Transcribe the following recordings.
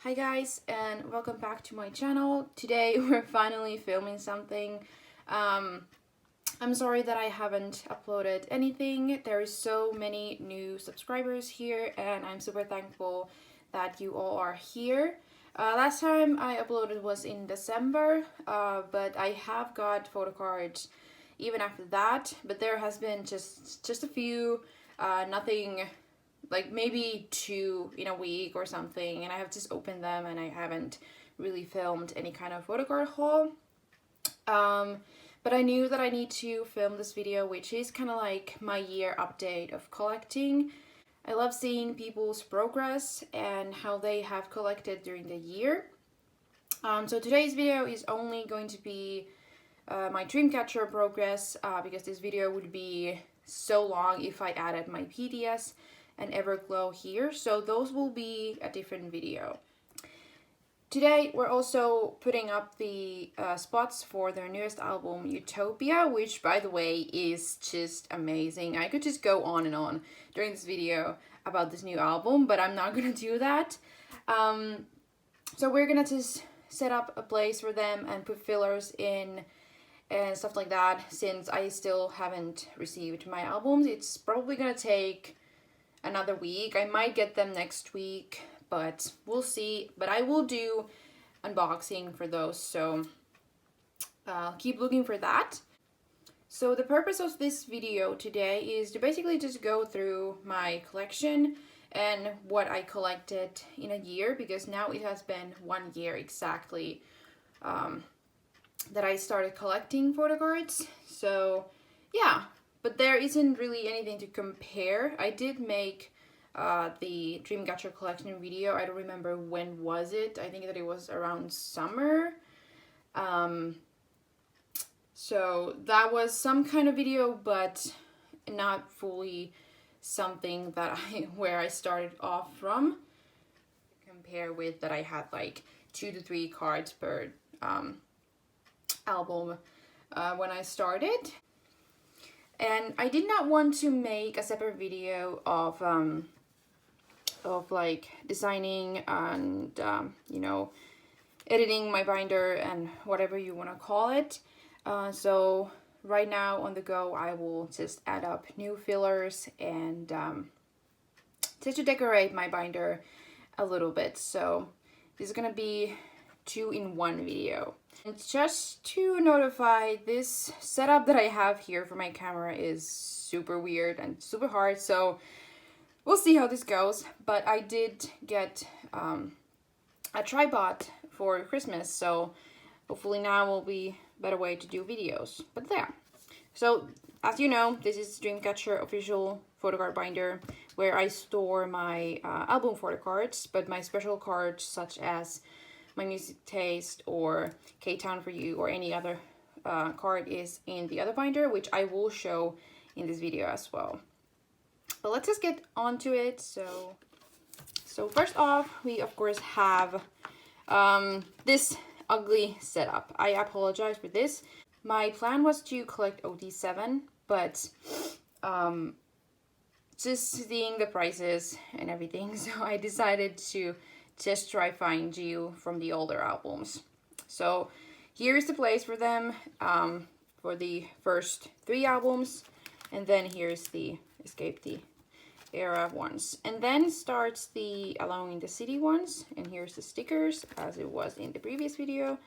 Hi guys, and welcome back to my channel. Today we're finally filming something. I'm sorry that I haven't uploaded anything. There is so many new subscribers here and I'm super thankful that you all are here. Last time I uploaded was in December, but I have got photocards even after that, but there has been just a few, nothing, like maybe 2 in a week or something, and I have just opened them and I haven't really filmed any kind of photocard haul. But I knew that I need to film this video, which is kind of like my year update of collecting. I love seeing people's progress and how they have collected during the year. So today's video is only going to be my Dreamcatcher progress, because this video would be so long if I added my BTS and Everglow here, so those will be a different video. Today we're also putting up the spots for their newest album Utopia, which by the way is just amazing. I could just go on and on during this video about this new album, but I'm not gonna do that. So we're gonna just set up a place for them and put fillers in and stuff like that. Since I still haven't received my albums, it's probably gonna take another week. I might get them next week, but we'll see. But I will do unboxing for those, so keep looking for that. So the purpose of this video today is to basically just go through my collection and what I collected in a year, because now it has been 1 year exactly that I started collecting photocards. So yeah, but there isn't really anything to compare. I did make the Dreamcatcher collection video. I don't remember when was it. I think that it was around summer. So that was some kind of video, but not fully something that where I started off from. Compare with that I had like 2 to 3 cards per album when I started. And I did not want to make a separate video of like designing and you know, editing my binder and whatever you want to call it. So right now on the go I will just add up new fillers and just to decorate my binder a little bit. So this is gonna be 2-in-1 video. And just to notify, this setup that I have here for my camera is super weird and super hard, so we'll see how this goes. But I did get a tripod for Christmas, so hopefully now will be a better way to do videos. But there. So as you know, this is Dreamcatcher official photocard binder where I store my album photocards, but my special cards such as my music taste or K-Town for You or any other card is in the other binder, which I will show in this video as well. But let's just get onto it. So first off, we of course have this ugly setup. I apologize for this. My plan was to collect OT7, but just seeing the prices and everything, so I decided to just try find you from the older albums. So here's the place for them for the first 3 albums, and then here's the Escape the Era ones, and then starts the Alone in the City ones, and here's the stickers as it was in the previous video.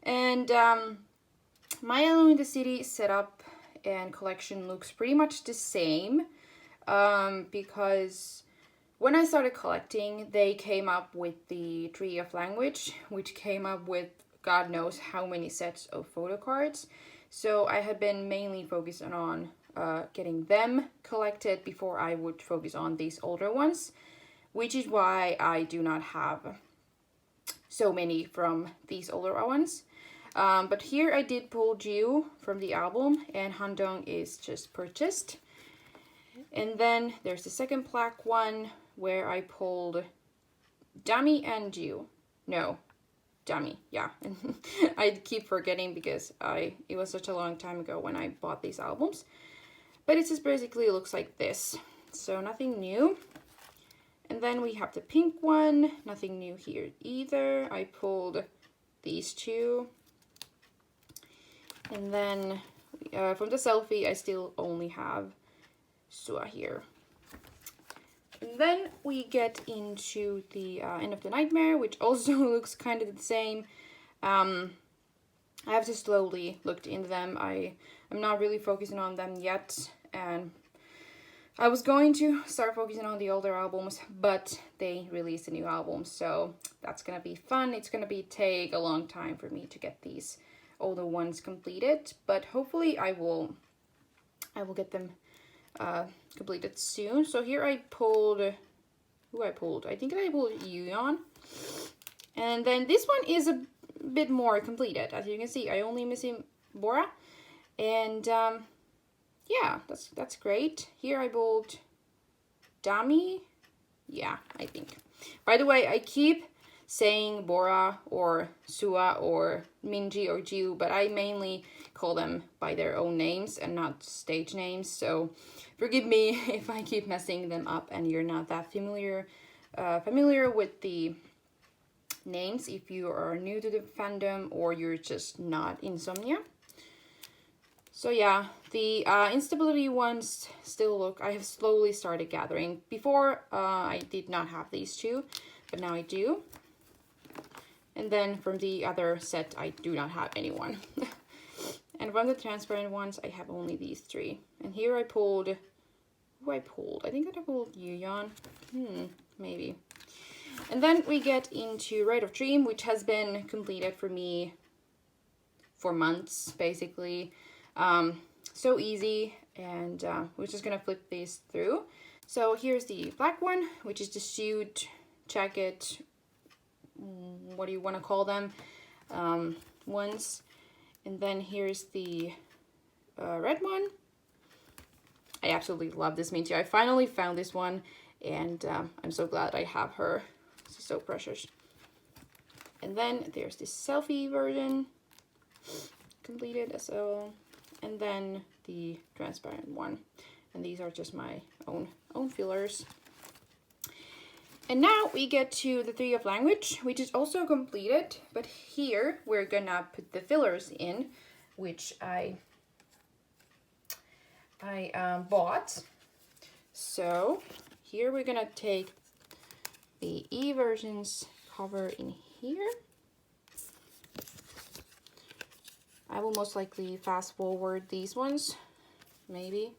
And my Alone in the City setup and collection looks pretty much the same, because when I started collecting, they came up with the Tree of Language, which came up with God knows how many sets of photocards. So I had been mainly focused on getting them collected before I would focus on these older ones, which is why I do not have so many from these older ones. But here I did pull Jiu from the album, and Handong is just purchased. And then there's the second black one, where I pulled Dummy and Jiu. No, Dummy, yeah. I keep forgetting because it was such a long time ago when I bought these albums. But it just basically looks like this. So nothing new. And then we have the pink one, nothing new here either. I pulled these two. And then from the selfie, I still only have Sua here. And then we get into the End of the Nightmare, which also looks kind of the same. I have to slowly look into them. I'm not really focusing on them yet, and I was going to start focusing on the older albums, but they released a new album, so that's gonna be fun. It's gonna take a long time for me to get these older ones completed, but hopefully I will get them completed soon. So here I pulled, I think I pulled Yuyeon, and then this one is a bit more completed. As you can see, I only missing Bora, and yeah, that's great. Here I pulled Dami, yeah, I think. By the way, I keep saying Bora or Sua or Minji or Jiu, but I mainly call them by their own names and not stage names, so forgive me if I keep messing them up and you're not that familiar with the names if you are new to the fandom or you're just not Insomnia. So yeah, the instability ones still look, I have slowly started gathering. Before I did not have these two, but now I do. And then from the other set, I do not have anyone. And from the transparent ones, I have only these three. And here I pulled, I think I pulled Yuyeon, maybe. And then we get into Rite of Dream, which has been completed for me for months, basically. So easy, and we're just gonna flip these through. So here's the black one, which is the suit, jacket, what do you want to call them, ones. And then here's the red one. I absolutely love this Minty. I finally found this one, and I'm so glad I have her. She's so precious. And then there's this selfie version completed as well, and then the transparent one. And these are just my own fillers. And now we get to the 3 of language, which is also completed, but here we're gonna put the fillers in, which I bought. So here we're gonna take the E versions cover in here. I will most likely fast forward these ones, maybe.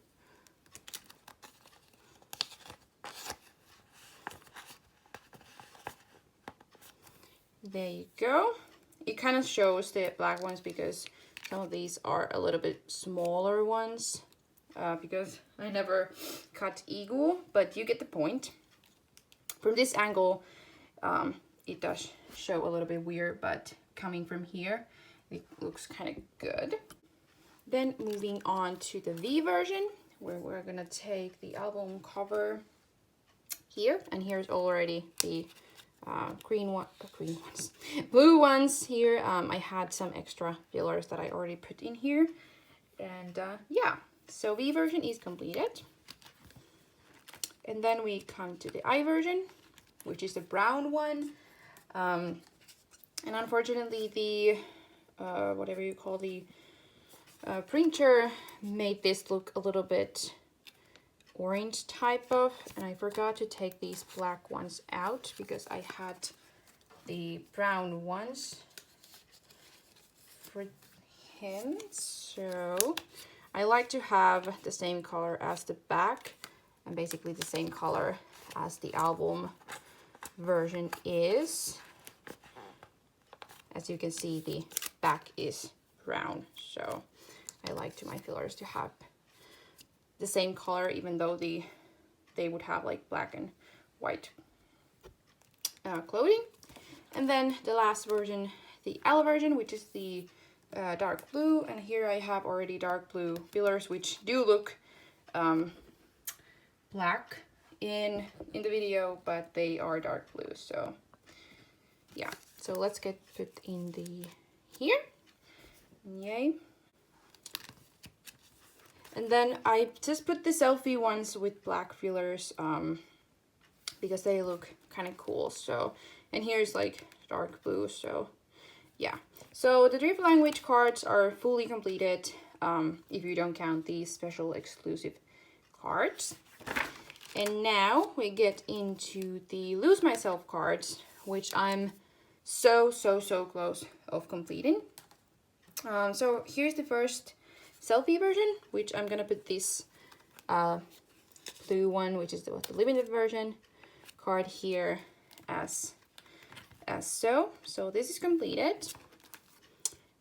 There you go. It kind of shows the black ones because some of these are a little bit smaller ones because I never cut eagle, but you get the point. From this angle, it does show a little bit weird, but coming from here, it looks kind of good. Then moving on to the V version, where we're gonna take the album cover here, and here's already the blue ones here. I had some extra fillers that I already put in here, and yeah, so V version is completed. And then we come to the I version, which is the brown one, and unfortunately the whatever you call the printer made this look a little bit orange type of, and I forgot to take these black ones out because I had the brown ones for him. So I like to have the same color as the back and basically the same color as the album version is. As you can see, the back is brown, so I like my fillers to have the same color, even though they would have like black and white clothing. And then the last version, the L version, which is the dark blue, and here I have already dark blue fillers, which do look black in the video, but they are dark blue. So yeah, so let's get put in the here. Yay. And then I just put the selfie ones with black fillers because they look kind of cool. So, and here's like dark blue, so yeah. So the Dream language cards are fully completed, if you don't count these special exclusive cards. And now we get into the Lose Myself cards, which I'm so close of completing. So here's the first selfie version, which I'm gonna put this blue one, which is the limited version card here as so. So this is completed.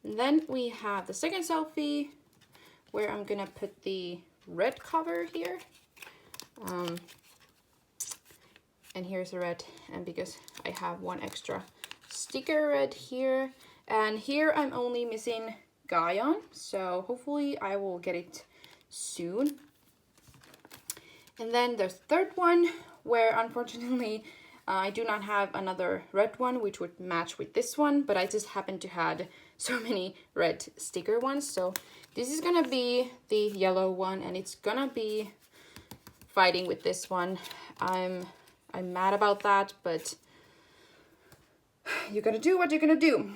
And then we have the second selfie, where I'm gonna put the red cover here. And here's the red, and because I have one extra sticker red here, and here I'm only missing Guyon, so hopefully I will get it soon. And then there's the third one, where unfortunately I do not have another red one which would match with this one, but I just happen to have so many red sticker ones. So this is gonna be the yellow one, and it's gonna be fighting with this one. I'm mad about that, but you're gonna do what you're gonna do.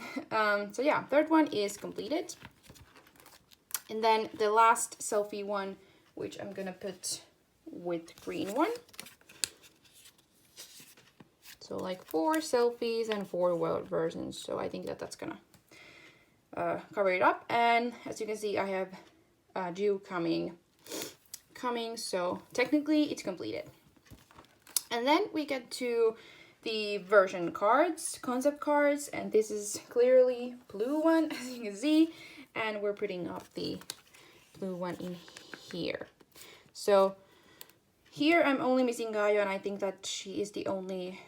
So yeah, third one is completed. And then the last selfie one, which I'm gonna put with green one. So like 4 selfies and 4 world versions. So I think that's gonna cover it up. And as you can see, I have Dew coming, so technically it's completed. And then we get to the version cards, concept cards, and this is clearly blue one, as you can see, and we're putting up the blue one in here. So here I'm only missing Gaia, and I think that she is the only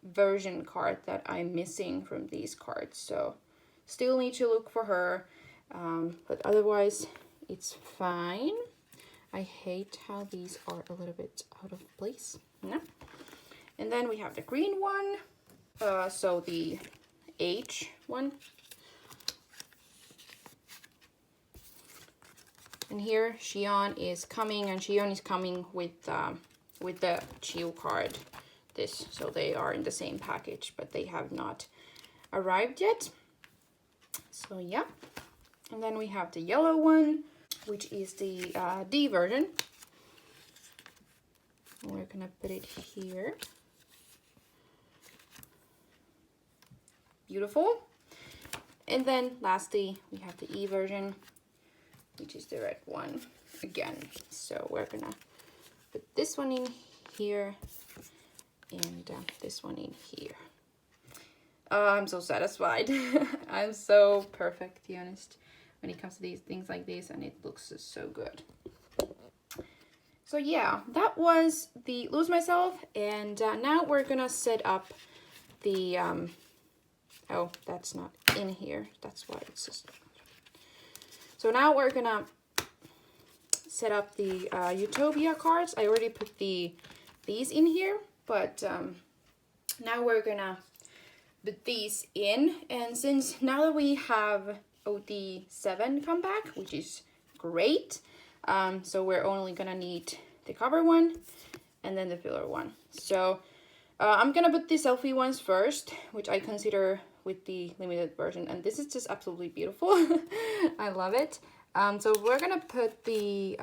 version card that I'm missing from these cards, so still need to look for her, but otherwise it's fine. I hate how these are a little bit out of place. No. And then we have the green one, so the H one. And here Xion is coming, and Xion is coming with the Chiu card. So they are in the same package, but they have not arrived yet. So yeah. And then we have the yellow one, which is the D version. We're gonna put it here. Beautiful. And then lastly, we have the E version, which is the red one again. So we're gonna put this one in here and this one in here. I'm so satisfied. I'm so perfect, to be honest, when it comes to these things like this, and it looks so good. So yeah, that was the Lose Myself, and now we're gonna set up the oh, that's not in here, that's why it's just. So now we're gonna set up the Utopia cards. I already put these in here, but now we're gonna put these in, and since now that we have OD7 come back, which is great, so we're only gonna need the cover one and then the filler one. So I'm gonna put the selfie ones first, which I consider with the limited version, and this is just absolutely beautiful. I love it. So we're gonna put the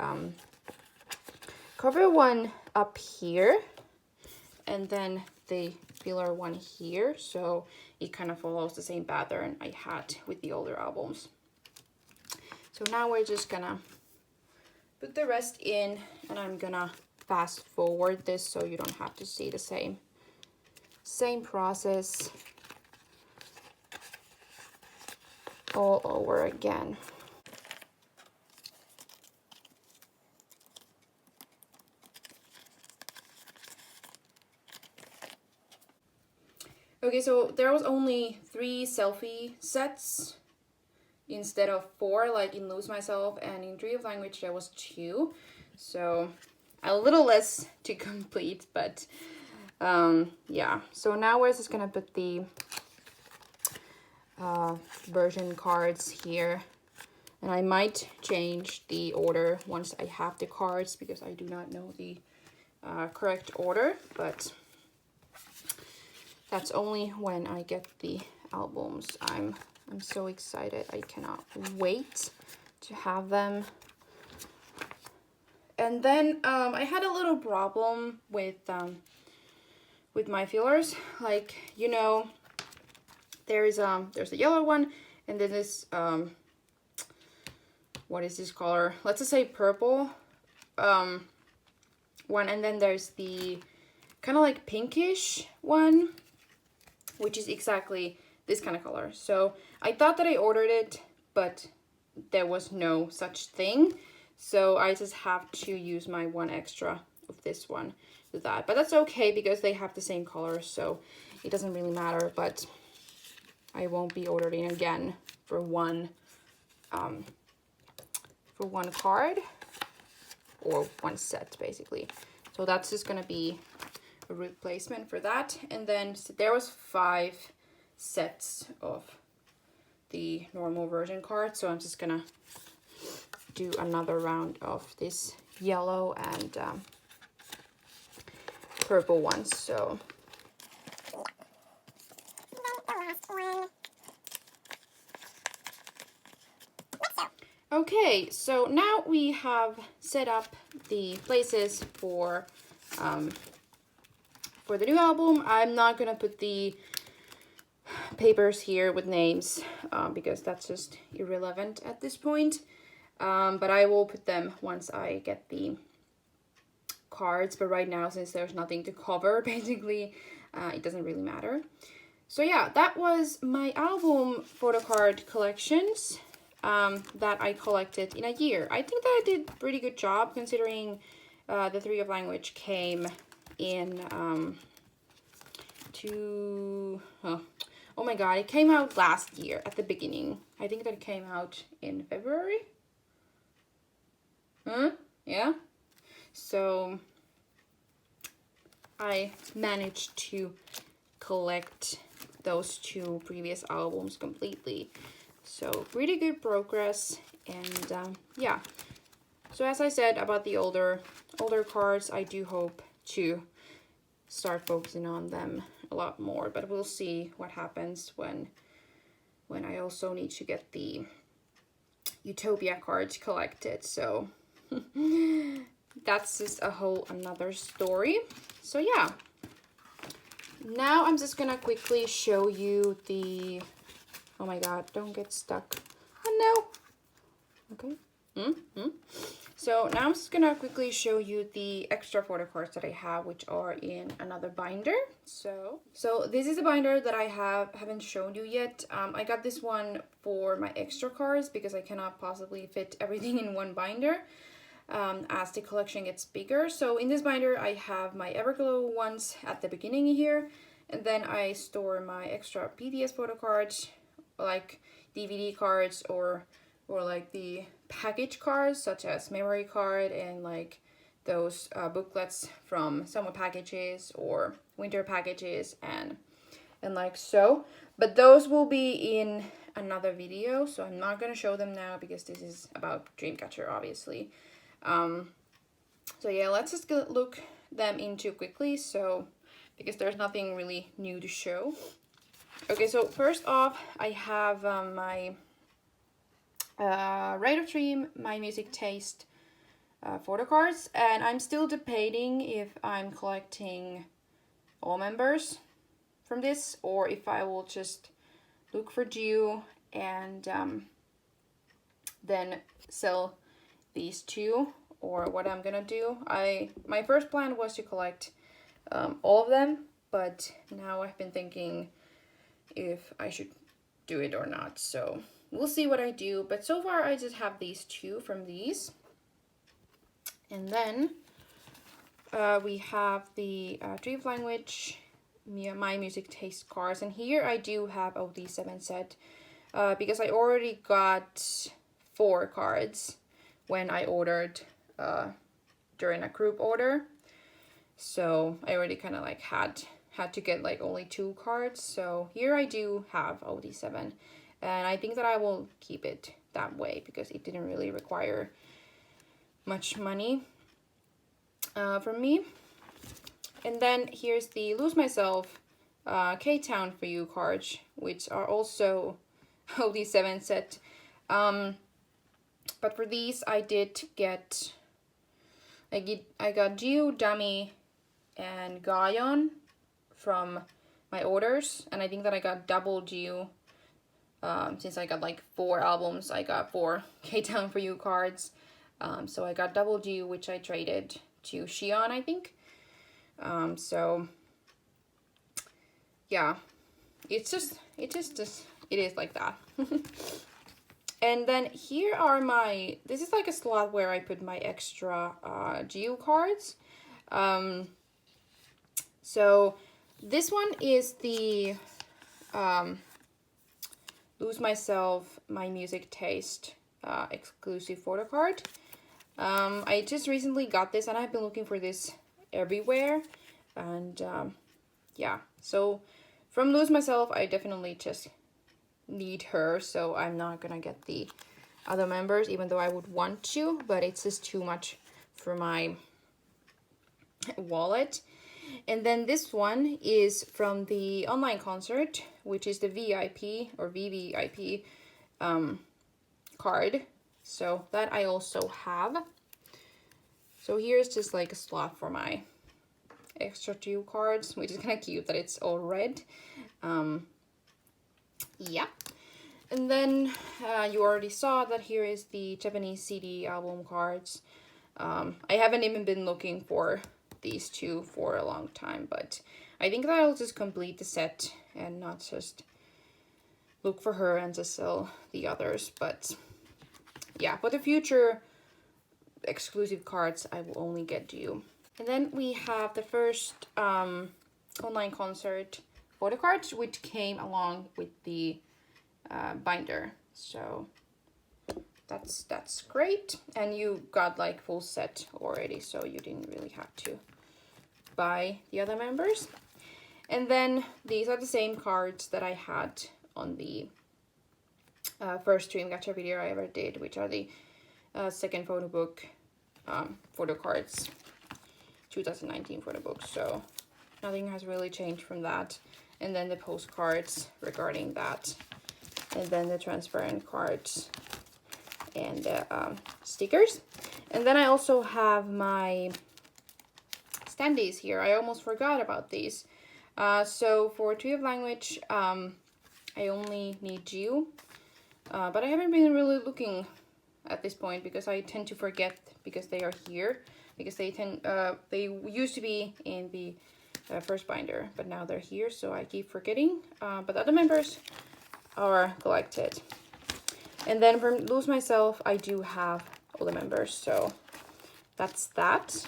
cover one up here, and then the filler one here, so it kind of follows the same pattern I had with the older albums. So now we're just gonna put the rest in, and I'm gonna fast forward this so you don't have to see the same process all over again. Okay, so there was only 3 selfie sets instead of 4, like in Lose Myself, and in Dream Language there was 2. So a little less to complete, but yeah. So now we're just gonna put the version cards here, and I might change the order once I have the cards, because I do not know the correct order, but that's only when I get the albums. I'm so excited. I cannot wait to have them. And then I had a little problem with my fillers. Like, you know, there's a yellow one, and then this what is this color? Let's just say purple one, and then there's the kind of like pinkish one, which is exactly this kind of color. So I thought that I ordered it, but there was no such thing. So I just have to use my one extra of this one with that. But that's okay because they have the same color, so it doesn't really matter. But I won't be ordering again for one card or one set basically. So that's just gonna be a replacement for that. And then so there was 5 sets of the normal version card, so I'm just gonna do another round of this yellow and purple ones. So okay, so now we have set up the places for the new album. I'm not gonna put the papers here with names because that's just irrelevant at this point. But I will put them once I get the cards. But right now, since there's nothing to cover, basically, it doesn't really matter. So yeah, that was my album photocard collections that I collected in a year. I think that I did a pretty good job considering the 3 of language came in oh my god, it came out last year at the beginning. I think that it came out in February. Yeah. So I managed to collect those 2 previous albums completely. So pretty good progress. And yeah. So as I said about the older cards, I do hope to start focusing on them a lot more, but we'll see what happens when I also need to get the Utopia cards collected. So that's just a whole another story. So yeah, now I'm just gonna quickly show you the, oh my god, don't get stuck. Oh no. Okay. So now I'm just gonna quickly show you the extra photo cards that I have, which are in another binder. So this is a binder that I haven't shown you yet. I got this one for my extra cards because I cannot possibly fit everything in one binder as the collection gets bigger. So in this binder, I have my Everglow ones at the beginning here, and then I store my extra BTS photo cards, like DVD cards or like the package cards such as memory card and like those booklets from summer packages or winter packages and like so. But those will be in another video, so I'm not gonna show them now because this is about Dreamcatcher, obviously. So yeah, let's just look them into quickly, so because there's nothing really new to show. Okay, so first off, I have my Rate of Dream, My Music Taste photo cards, and I'm still debating if I'm collecting all members from this or if I will just look for Geo and then sell these 2, or what I'm gonna do. My first plan was to collect all of them, but now I've been thinking if I should do it or not, so we'll see what I do. But so far I just have these 2 from these. And then we have the Dream Language, My Music Taste cards, and here I do have the 7 set because I already got 4 cards when I ordered during a group order. So I already kind of like had to get like only 2 cards. So here I do have OD7, and I think that I will keep it that way because it didn't really require much money from me. And then here's the Lose Myself K-Town For You cards, which are also only 7 set. But for these I did get, I got Gio, Dummy, and Gayon from my orders, and I think that I got double Gio. Since I got like 4 albums, I got 4 K-Town For You cards. So I got double Gio, which I traded to Xion, I think. So yeah, it is like that. And then here are my, this is like a slot where I put my extra Geo cards. So this one is the Lose Myself, My Music Taste exclusive photo card. I just recently got this and I've been looking for this everywhere. And yeah, so from Lose Myself, I definitely just need her, so I'm not gonna get the other members, even though I would want to, but it's just too much for my wallet. And then this one is from the online concert, which is the VIP or VVIP card. So that I also have. So here's just like a slot for my extra 2 cards, which is kind of cute that it's all red. Yeah. And then you already saw that here is the Japanese CD album cards. I haven't even been looking for these 2 for a long time, but I think that I'll just complete the set and not just look for her and just sell the others. But yeah, for the future exclusive cards, I will only get you. And then we have the first online concert photo cards, which came along with the binder. So that's great. And you got like full set already, so you didn't really have to buy the other members. And then these are the same cards that I had on the first Dreamcatcher video I ever did, which are the second photo book photo cards, 2019 photo book. So nothing has really changed from that. And then the postcards regarding that, and then the transparent cards and the stickers. And then I also have my standees here. I almost forgot about these. So for Tree of Language, I only need you, but I haven't been really looking at this point because I tend to forget, because they are here, because they used to be in the first binder, but now they're here, so I keep forgetting. But the other members are collected. And then for Lose Myself, I do have all the members, so that's that.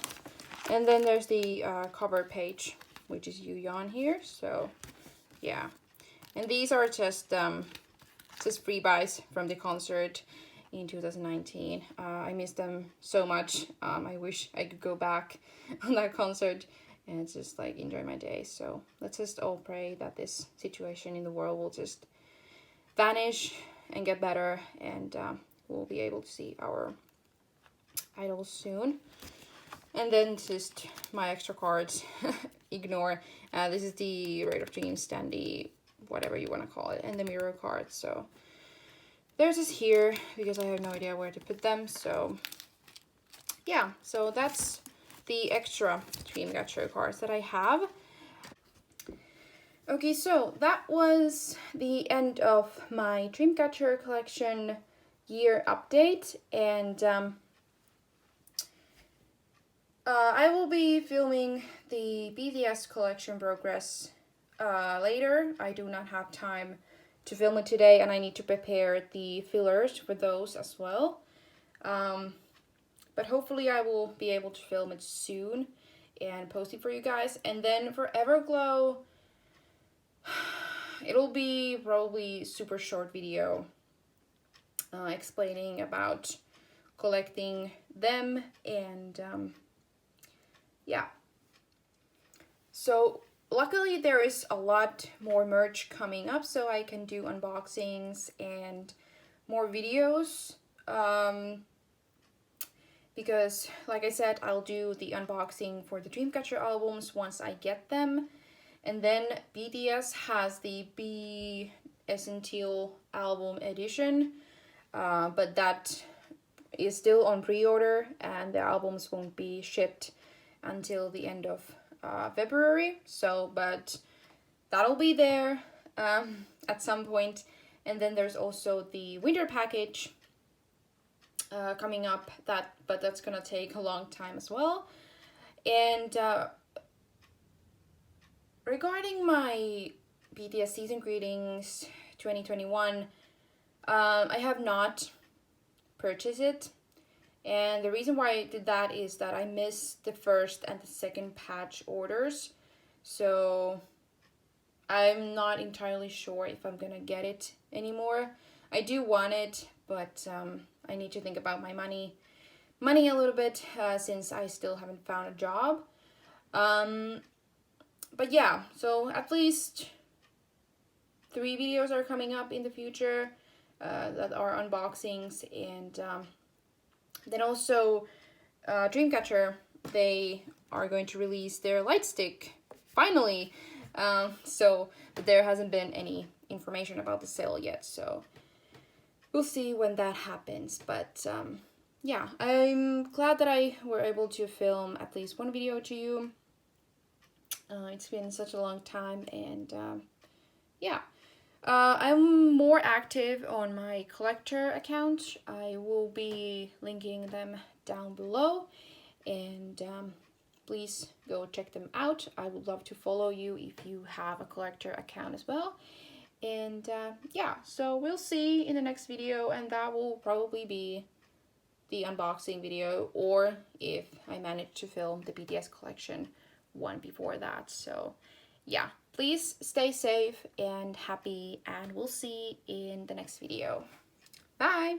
And then there's the cover page, which is Yuyeon here. So yeah, and these are just free buys from the concert in 2019. I miss them so much. I wish I could go back on that concert and just like enjoy my day. So let's just all pray that this situation in the world will just vanish and get better, and we'll be able to see our idols soon. And then just my extra cards, ignore. This is the Rate of Dreams standee, whatever you want to call it, and the mirror cards. So there's this here because I have no idea where to put them. So yeah, so that's the extra Dreamcatcher cards that I have. Okay, so that was the end of my Dreamcatcher collection year update, and I will be filming the BTS collection progress later. I do not have time to film it today, and I need to prepare the fillers for those as well. But hopefully I will be able to film it soon and post it for you guys. And then for Everglow, it'll be probably super short video explaining about collecting them, and yeah. So luckily there is a lot more merch coming up, so I can do unboxings and more videos. because like I said, I'll do the unboxing for the Dreamcatcher albums once I get them. And then BTS has the BTS and album edition, but that is still on pre-order and the albums won't be shipped until the end of February. So, but that'll be there at some point. And then there's also the winter package coming up, but that's gonna take a long time as well. And regarding my BTS season greetings 2021, I have not purchased it. And the reason why I did that is that I missed the first and the second patch orders. So I'm not entirely sure if I'm gonna get it anymore. I do want it, but I need to think about my money a little bit since I still haven't found a job. But yeah, so at least 3 videos are coming up in the future that are unboxings. And then also Dreamcatcher, they are going to release their light stick finally. But there hasn't been any information about the sale yet, so we'll see when that happens. But yeah, I'm glad that I were able to film at least one video to you. It's been such a long time, and yeah. I'm more active on my collector account. I will be linking them down below, and please go check them out. I would love to follow you if you have a collector account as well. And yeah, so we'll see in the next video, and that will probably be the unboxing video, or if I manage to film the BTS collection one before that. So yeah, please stay safe and happy, and we'll see in the next video. Bye!